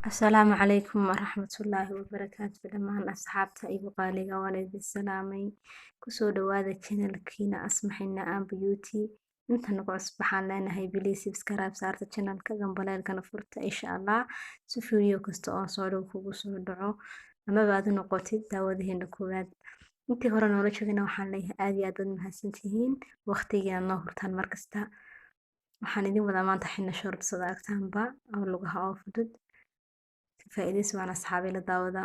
السلام عليكم ورحمة الله وبركاته دمان أصحابتا إيقو قاليغا والد السلامي كسو دوادا channelkiina asmaxina aan beauty inta nagu cusbaxaan leenahay bilii subscribe saarta channelka gambaleelkana furta insha Allah si video kasta oo soo dhow kugu soo dhaco amaba aad u noqotid daawadaheena koowaad intii hore noola joogina waxaan leeyahay aad iyo aad baad mahadsantihiin waqtigiina noo hurtaan markasta waxaan idin wadaa maanta xina short sida aragtaanba oo lugaha oo fudud faa'iidaysi waan asxaabi la daawada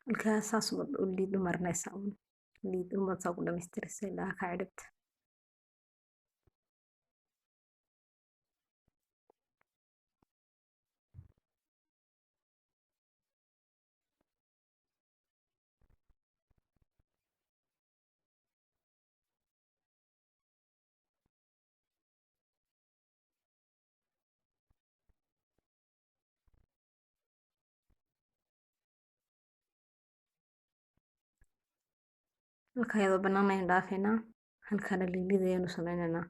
halkaas saas u liid u marinaysa liid u marsaa ku dhamaystiraysa ilaa ka ciribta halka iyadoo bannaan ayaan dhaafaynaa halkana liidid ayaanu sameynaynaa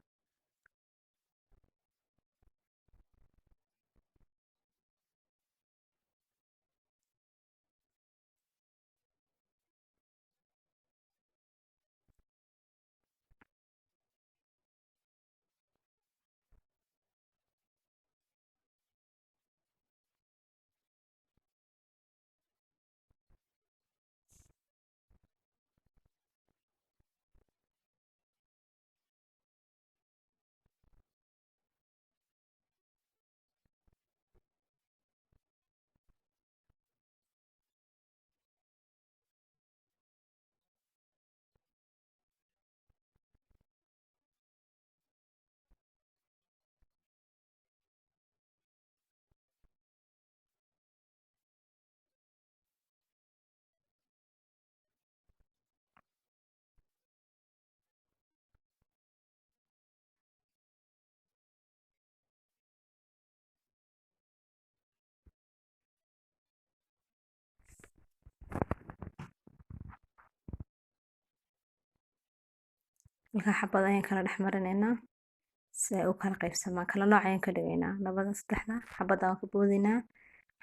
halka xabad ayaan kala dhex marinaynaa si ay u kala qaybsamaan kala nooc ayaan ka dhigaynaa labada saddexda xabad aan ka boodinaa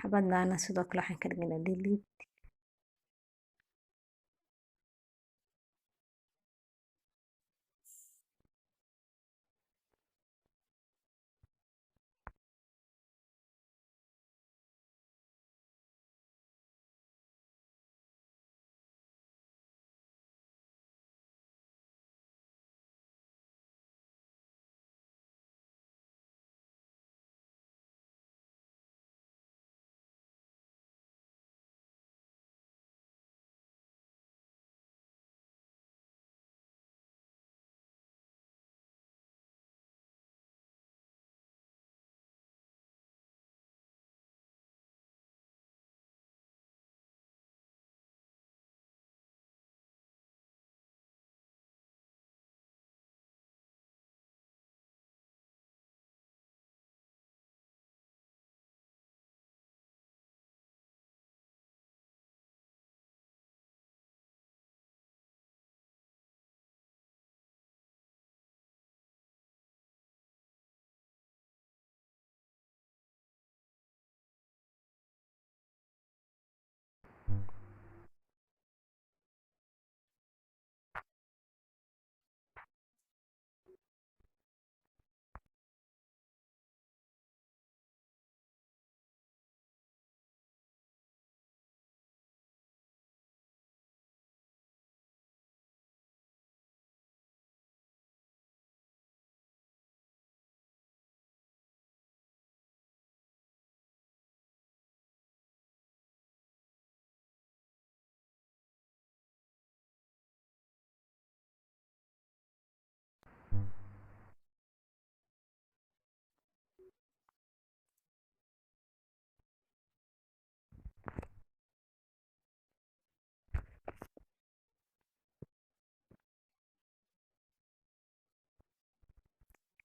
xabadnaana sidoo kale waxaan ka dhigaynaa liid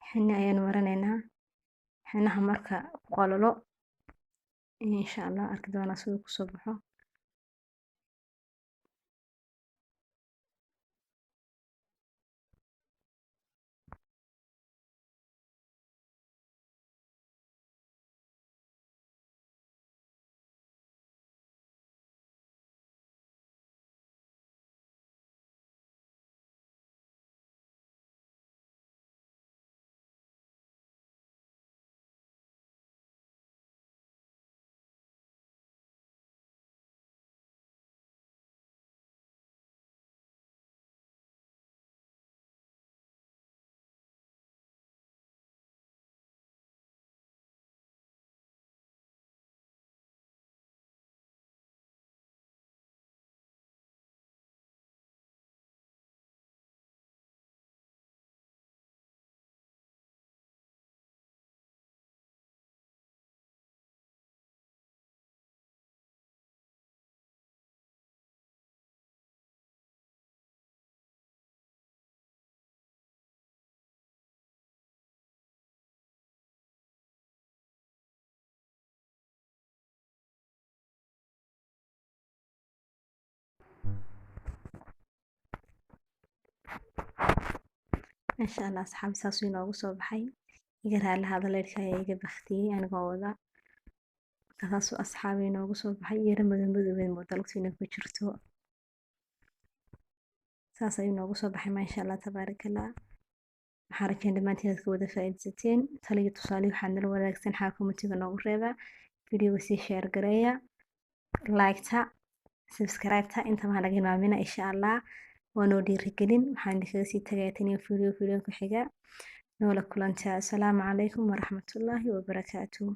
xini ayaan marinaynaa xinaha marka qololo insha Allah arki doona siduu kusoo baxo. Insha Allah asxaabta saas inoogu soo baxay. Iga raali hada leedka ayaa iga baktiyay anigoo wada. Kaasoo asxaabi inoogu soo baxay yara madow weyn moodalku inay ku jirto. Saas ay inoogu soo baxay ma insha Allah tabaarakallah. Waxaan rajayn dhamaantiin aad ka wada faa'iidaysateen. Taliya tusaale waxaan nala wadaagsan xaa kumatiga noogu reeba. Video si share gareeya. Like ta, subscribe ta inta ma naga imaamina insha Allah. Waanoo dhiirigelin waxaan idinkaga sii tagayteen video ku xiga noola kulanta. Assalaamu calaykum wa rahmatullaahi wa barakaatuh.